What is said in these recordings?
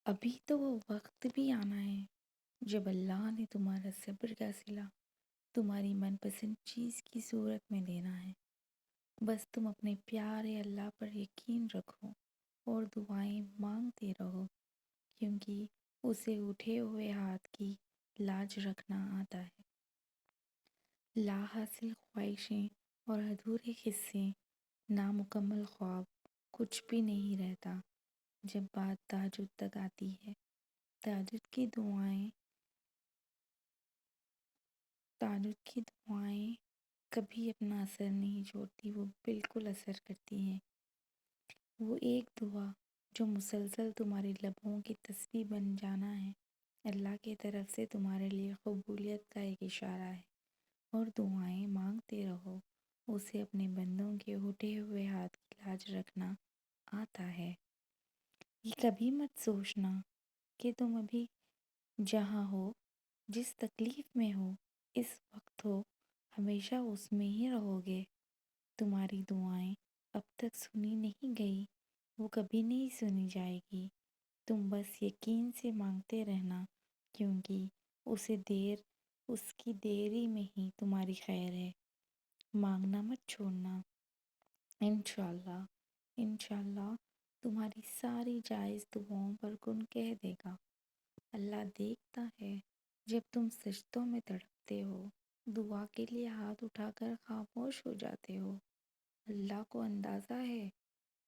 ابھی تو وہ وقت بھی آنا ہے جب اللہ نے تمہارا صبر کا صلہ تمہاری من پسند چیز کی صورت میں دینا ہے۔ بس تم اپنے پیارے اللہ پر یقین رکھو اور دعائیں مانگتے رہو، کیونکہ اسے اٹھے ہوئے ہاتھ کی لاج رکھنا آتا ہے۔ لا حاصل خواہشیں اور ادھورے قصے، نامکمل خواب، کچھ بھی نہیں رہتا جب بات تہجد تک آتی ہے۔ تہجد کی دعائیں کبھی اپنا اثر نہیں چھوڑتی، وہ بالکل اثر کرتی ہیں۔ وہ ایک دعا جو مسلسل تمہارے لبوں کی تسبیح بن جانا ہے، اللہ کی طرف سے تمہارے لیے قبولیت کا ایک اشارہ ہے۔ اور دعائیں مانگتے رہو، اسے اپنے بندوں کے اٹھے ہوئے ہاتھ کی لاج رکھنا آتا ہے۔ یہ کبھی مت سوچنا کہ تم ابھی جہاں ہو، جس تکلیف میں ہو، اس وقت ہو، ہمیشہ اس میں ہی رہو گے۔ تمہاری دعائیں اب تک سنی نہیں گئی، وہ کبھی نہیں سنی جائے گی۔ تم بس یقین سے مانگتے رہنا، کیونکہ اس کی دیری میں ہی تمہاری خیر ہے۔ مانگنا مت چھوڑنا، انشاءاللہ انشاءاللہ تمہاری ساری جائز دعاؤں پر کن کہہ دے گا۔ اللہ دیکھتا ہے جب تم سجدوں میں تڑپتے ہو، دعا کے لیے ہاتھ اٹھا کر خاموش ہو جاتے ہو۔ اللہ کو اندازہ ہے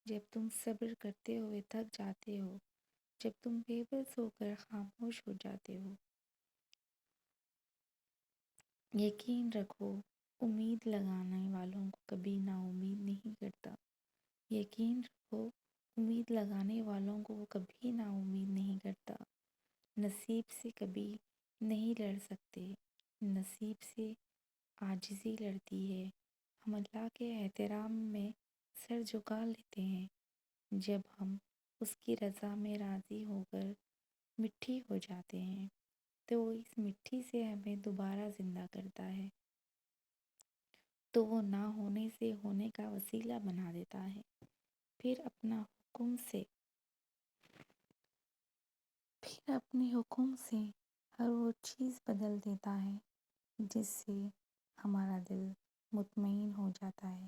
جب تم صبر کرتے ہوئے تھک جاتے ہو، جب تم بے بس ہو کر خاموش ہو جاتے ہو۔ یقین رکھو، امید لگانے والوں کو کبھی نا امید نہیں کرتا۔ یقین رکھو، امید لگانے والوں کو وہ کبھی نا امید نہیں کرتا۔ نصیب سے کبھی نہیں لڑ سکتے، نصیب سے عاجزی لڑتی ہے۔ ہم اللہ کے احترام میں سر جھکا لیتے ہیں جب ہم اس کی رضا میں راضی ہو کر مٹھی ہو جاتے ہیں، تو وہ اس مٹھی سے ہمیں دوبارہ زندہ کرتا ہے، تو وہ نہ ہونے سے ہونے کا وسیلہ بنا دیتا ہے، پھر اپنے حکم سے ہر وہ چیز بدل دیتا ہے جس سے ہمارا دل مطمئن ہو جاتا ہے۔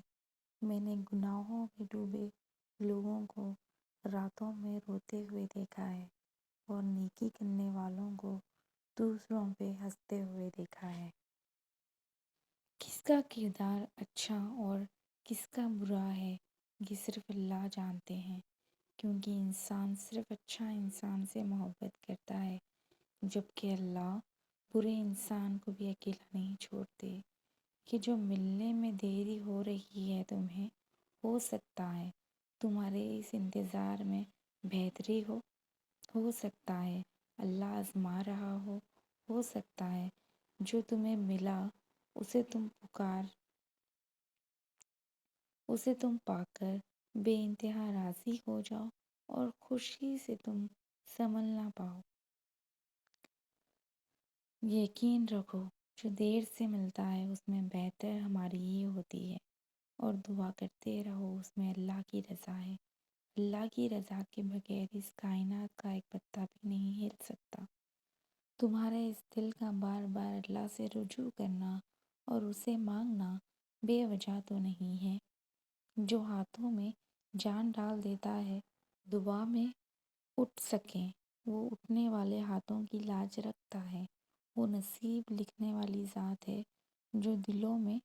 میں نے گناہوں میں ڈوبے لوگوں کو راتوں میں روتے ہوئے دیکھا ہے، اور نیکی کرنے والوں کو دوسروں پہ ہنستے ہوئے دیکھا ہے۔ کس کا کردار اچھا اور کس کا برا ہے، یہ صرف اللہ جانتے ہیں، کیونکہ انسان صرف اچھا انسان سے محبت کرتا ہے، جبکہ اللہ برے انسان کو بھی اکیلا نہیں چھوڑتے۔ کہ جو ملنے میں دیری ہو رہی ہے تمہیں، ہو سکتا ہے تمہارے اس انتظار میں بہتری ہو سکتا ہے اللہ آزما رہا ہو سکتا ہے جو تمہیں ملا اسے تم پا کر بے انتہا راضی ہو جاؤ اور خوشی سے تم سنبھل نہ پاؤ۔ یقین رکھو، جو دیر سے ملتا ہے اس میں بہتر ہماری ہی ہوتی ہے، اور دعا کرتے رہو، اس میں اللہ کی رضا ہے۔ اللہ کی رضا کے بغیر اس کائنات کا ایک پتا بھی نہیں ہل سکتا۔ تمہارے اس دل کا بار بار اللہ سے رجوع کرنا اور اسے مانگنا بے وجہ تو نہیں ہے۔ جو ہاتھوں میں جان ڈال دیتا ہے دعا میں اٹھ سکیں، وہ اٹھنے والے ہاتھوں کی لاج رکھتا ہے۔ وہ نصیب لکھنے والی ذات ہے جو دلوں میں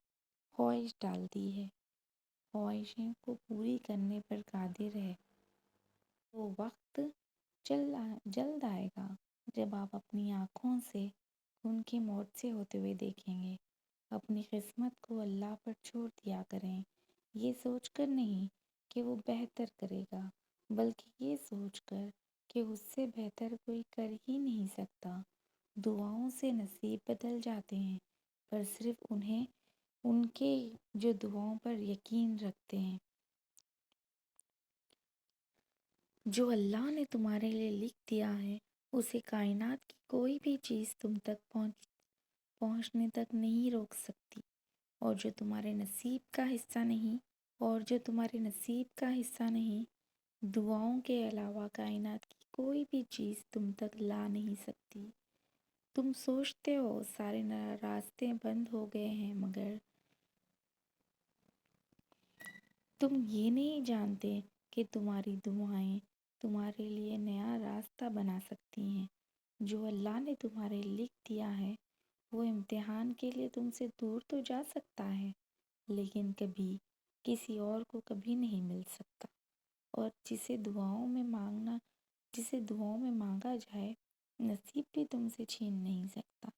خواہش ڈالتی ہے، خواہشیں کو پوری کرنے پر قادر ہے۔ وہ وقت جلد آئے گا جب آپ اپنی آنکھوں سے ان کی موت سے ہوتے ہوئے دیکھیں گے۔ اپنی قسمت کو اللہ پر چھوڑ دیا کریں، یہ سوچ کر نہیں کہ وہ بہتر کرے گا، بلکہ یہ سوچ کر کہ اس سے بہتر کوئی کر ہی نہیں سکتا۔ دعاؤں سے نصیب بدل جاتے ہیں، پر صرف ان کے جو دعاؤں پر یقین رکھتے ہیں۔ جو اللہ نے تمہارے لیے لکھ دیا ہے، اسے کائنات کی کوئی بھی چیز تم تک پہنچنے تک نہیں روک سکتی، اور جو تمہارے نصیب کا حصہ نہیں دعاؤں کے علاوہ کائنات کی کوئی بھی چیز تم تک لا نہیں سکتی۔ تم سوچتے ہو سارے راستے بند ہو گئے ہیں، مگر تم یہ نہیں جانتے کہ تمہاری دعائیں تمہارے لیے نیا راستہ بنا سکتی ہیں۔ جو اللہ نے تمہارے لکھ دیا ہے وہ امتحان کے لیے تم سے دور تو جا سکتا ہے، لیکن کبھی کسی اور کو کبھی نہیں مل سکتا، اور جسے دعاؤں میں مانگا جائے نصیب بھی تم سے چھین نہیں سکتا،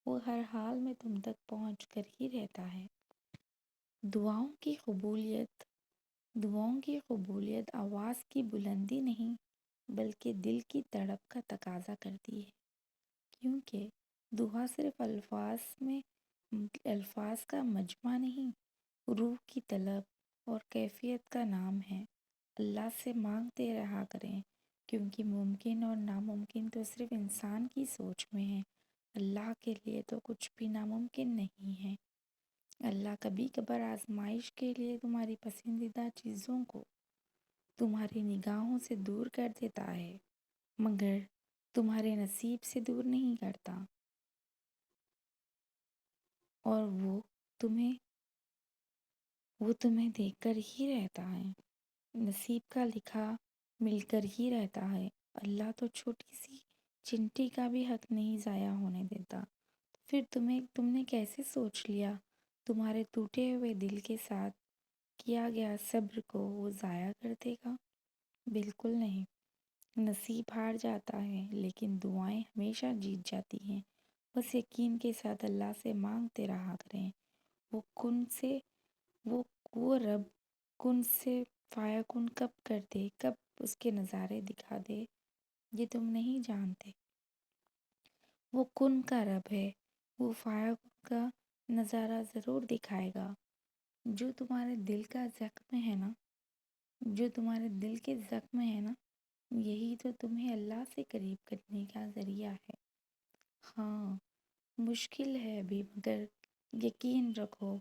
وہ ہر حال میں تم تک پہنچ کر ہی رہتا ہے۔ دعاؤں کی قبولیت آواز کی بلندی نہیں بلکہ دل کی تڑپ کا تقاضا کرتی ہے، کیونکہ دعا صرف الفاظ کا مجمع نہیں، روح کی طلب اور کیفیت کا نام ہے۔ اللہ سے مانگتے رہا کریں، کیونکہ ممکن اور ناممکن تو صرف انسان کی سوچ میں ہے، اللہ کے لیے تو کچھ بھی ناممکن نہیں ہے۔ اللہ کبھی کبھار آزمائش کے لیے تمہاری پسندیدہ چیزوں کو تمہاری نگاہوں سے دور کر دیتا ہے، مگر تمہارے نصیب سے دور نہیں کرتا، اور وہ تمہیں دیکھ کر ہی رہتا ہے۔ نصیب کا لکھا مل کر ہی رہتا ہے۔ اللہ تو چھوٹی سی چنٹی کا بھی حق نہیں ضائع ہونے دیتا۔ پھر تم نے کیسے سوچ لیا تمہارے ٹوٹے ہوئے دل کے ساتھ کیا گیا صبر کو وہ ضائع کر دے گا؟ بالکل نہیں۔ نصیب ہار جاتا ہے لیکن دعائیں ہمیشہ جیت جاتی ہیں۔ بس یقین کے ساتھ اللہ سے مانگتے رہا کریں۔ وہ رب کن سے فیکون کب کر دے، کب اس کے نظارے دکھا دے، یہ تم نہیں جانتے۔ وہ کن کا رب ہے، وہ فیکون کا نظارہ ضرور دکھائے گا۔ جو تمہارے دل کے زخم ہے نا، یہی تو تمہیں اللہ سے قریب کرنے کا ذریعہ ہے۔ ہاں، مشکل ہے بھی، مگر یقین رکھو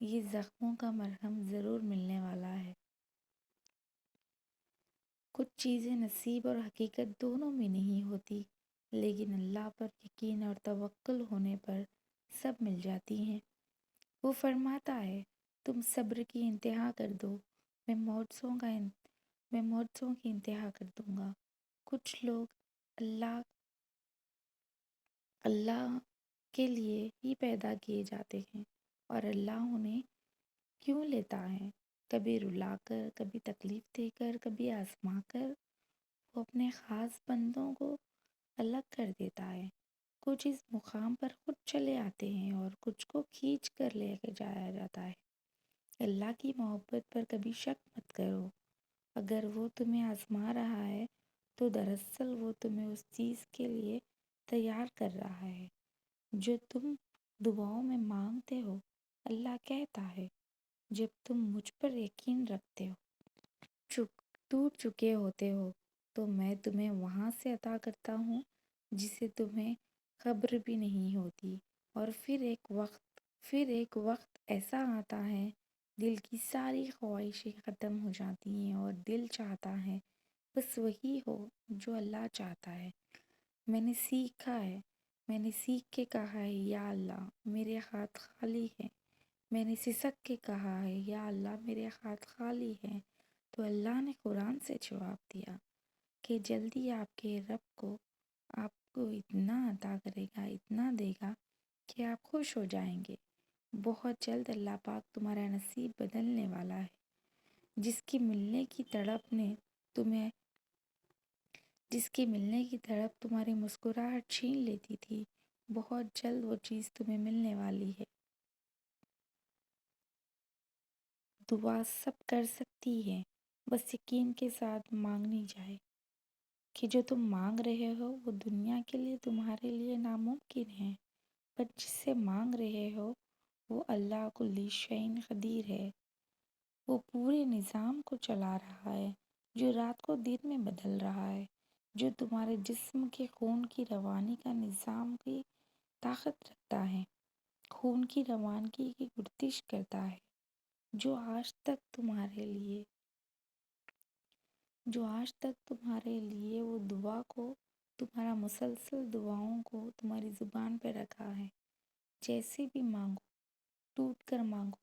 یہ زخموں کا مرہم ضرور ملنے والا ہے۔ کچھ چیزیں نصیب اور حقیقت دونوں میں نہیں ہوتی، لیکن اللہ پر یقین اور توکل ہونے پر سب مل جاتی ہیں۔ وہ فرماتا ہے تم صبر کی انتہا کر دو، میں معجزوں کی انتہا کر دوں گا۔ کچھ لوگ اللہ کے لیے ہی پیدا کیے جاتے ہیں، اور اللہ انہیں کیوں لیتا ہے، کبھی رلا کر، کبھی تکلیف دے کر، کبھی آزما کر، وہ اپنے خاص بندوں کو الگ کر دیتا ہے۔ کچھ اس مقام پر خود چلے آتے ہیں اور کچھ کو کھینچ کر لے کے جایا جاتا ہے۔ اللہ کی محبت پر کبھی شک مت کرو۔ اگر وہ تمہیں آزما رہا ہے تو دراصل وہ تمہیں اس چیز کے لیے تیار کر رہا ہے جو تم دعاؤں میں مانگتے ہو۔ اللہ کہتا ہے جب تم مجھ پر یقین رکھتے ہو، ٹوٹ چکے ہوتے ہو، تو میں تمہیں وہاں سے عطا کرتا ہوں جسے تمہیں خبر بھی نہیں ہوتی۔ اور پھر ایک وقت ایسا آتا ہے دل کی ساری خواہشیں ختم ہو جاتی ہیں اور دل چاہتا ہے بس وہی ہو جو اللہ چاہتا ہے۔ میں نے سیکھ کے کہا ہے یا اللہ میرے ہاتھ خالی ہیں۔ میں نے سسک کے کہا ہے یا اللہ میرے ہاتھ خالی ہیں، تو اللہ نے قرآن سے جواب دیا کہ جلدی آپ کے رب آپ کو اتنا عطا کرے گا، اتنا دے گا کہ آپ خوش ہو جائیں گے۔ بہت جلد اللہ پاک تمہارا نصیب بدلنے والا ہے۔ جس کی ملنے کی تڑپ تمہاری مسکراہٹ چھین لیتی تھی، بہت جلد وہ چیز تمہیں ملنے والی ہے۔ دعا سب کر سکتی ہے، بس یقین کے ساتھ مانگنی جائے کہ جو تم مانگ رہے ہو وہ دنیا کے لیے تمہارے لیے ناممکن ہے، پر جس سے مانگ رہے ہو وہ اللہ کل شیء قدیر ہے۔ وہ پورے نظام کو چلا رہا ہے، جو رات کو دن میں بدل رہا ہے، جو تمہارے جسم کے خون کی روانی کا نظام کی طاقت رکھتا ہے، خون کی روانگی کی گردش کرتا ہے، جو آج تک تمہارے لیے جو آج تک تمہارے لیے وہ دعا کو، تمہارا مسلسل دعاؤں کو تمہاری زبان پہ رکھا ہے۔ جیسے بھی مانگو، ٹوٹ کر مانگو،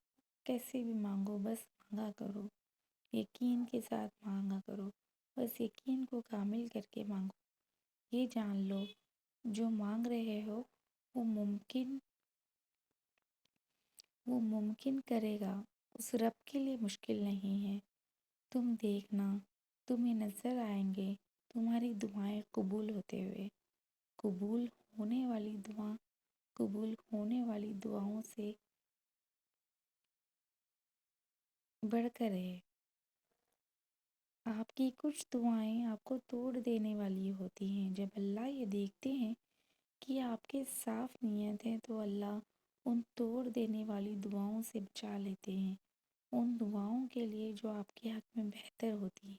کیسے بھی مانگو، بس مانگا کرو، یقین کے ساتھ مانگا کرو، بس یقین کو کامل کر کے مانگو۔ یہ جان لو جو مانگ رہے ہو وہ ممکن کرے گا، اس رب کے لیے مشکل نہیں ہے۔ تم دیکھنا، تمہیں نظر آئیں گے تمہاری دعائیں قبول ہوتے ہوئے۔ قبول ہونے والی دعاؤں سے بڑھ کر ہے۔ آپ کی کچھ دعائیں آپ کو توڑ دینے والی ہوتی ہیں۔ جب اللہ یہ دیکھتے ہیں کہ آپ کے صاف نیت ہے تو اللہ ان توڑ دینے والی دعاؤں سے بچا لیتے ہیں، ان دعاؤں کے لیے جو آپ کے حق میں بہتر ہوتی ہیں۔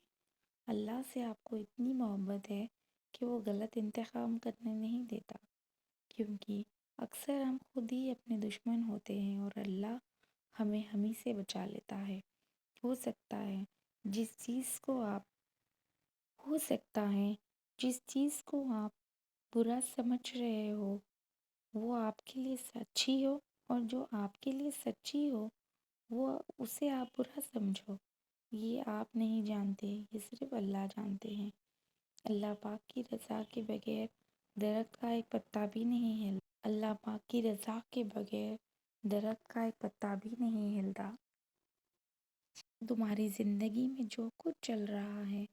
اللہ سے آپ کو اتنی محبت ہے کہ وہ غلط انتخاب کرنے نہیں دیتا، کیونکہ اکثر ہم خود ہی اپنے دشمن ہوتے ہیں اور اللہ ہمیں سے بچا لیتا ہے۔ ہو سکتا ہے جس چیز کو آپ برا سمجھ رہے ہو وہ آپ کے لیے سچی ہو، اور جو آپ کے لیے سچی ہو وہ اسے آپ برا سمجھو۔ یہ آپ نہیں جانتے، یہ صرف اللہ جانتے ہیں۔ اللہ پاک کی رضا کے بغیر درخت کا ایک پتا بھی نہیں ہلتا۔ اللہ پاک کی رضا کے بغیر درخت کا ایک پتا بھی نہیں ہلتا۔ تمہاری زندگی میں جو کچھ چل رہا ہے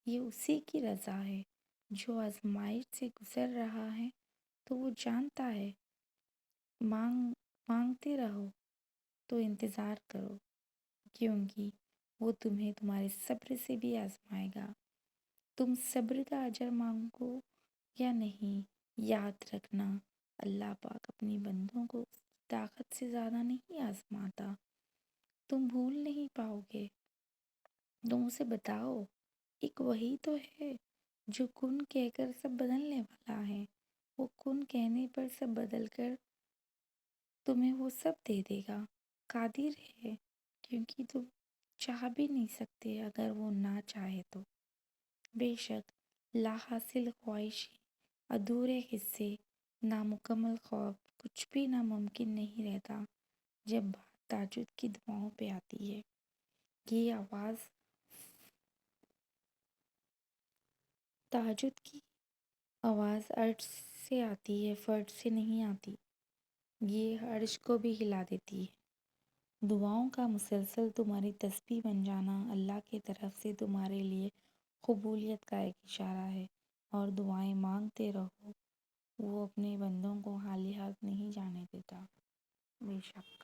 یہ اسی کی رضا ہے۔ جو آزمائش سے گزر رہا ہے تو وہ جانتا ہے۔ مانگتے رہو تو انتظار کرو، کیونکہ وہ تمہیں تمہارے صبر سے بھی آزمائے گا۔ تم صبر کا اجر مانگو یا نہیں، یاد رکھنا اللہ پاک اپنی بندوں کو اس کی طاقت سے زیادہ نہیں آزماتا۔ تم بھول نہیں پاؤ گے۔ تم اسے بتاؤ، ایک وہی تو ہے جو کن کہہ کر سب بدلنے والا ہے۔ وہ کن کہنے پر سب بدل کر تمہیں وہ سب دے دے گا۔ قادر ہے، کیونکہ تم چاہ بھی نہیں سکتے اگر وہ نہ چاہے تو۔ بے شک لا حاصل خواہشیں، ادھورے حصے، نامکمل خواب، کچھ بھی ناممکن نہیں رہتا جب بات تہجد کی دعاؤں پہ آتی ہے۔ یہ آواز تہجد کی آواز عرش سے آتی ہے، فرش سے نہیں آتی۔ یہ عرش کو بھی ہلا دیتی ہے۔ دعاؤں کا مسلسل تمہاری تسبیح بن جانا اللہ کی طرف سے تمہارے لیے قبولیت کا ایک اشارہ ہے۔ اور دعائیں مانگتے رہو، وہ اپنے بندوں کو خالی ہاتھ نہیں جانے دیتا۔ بے شک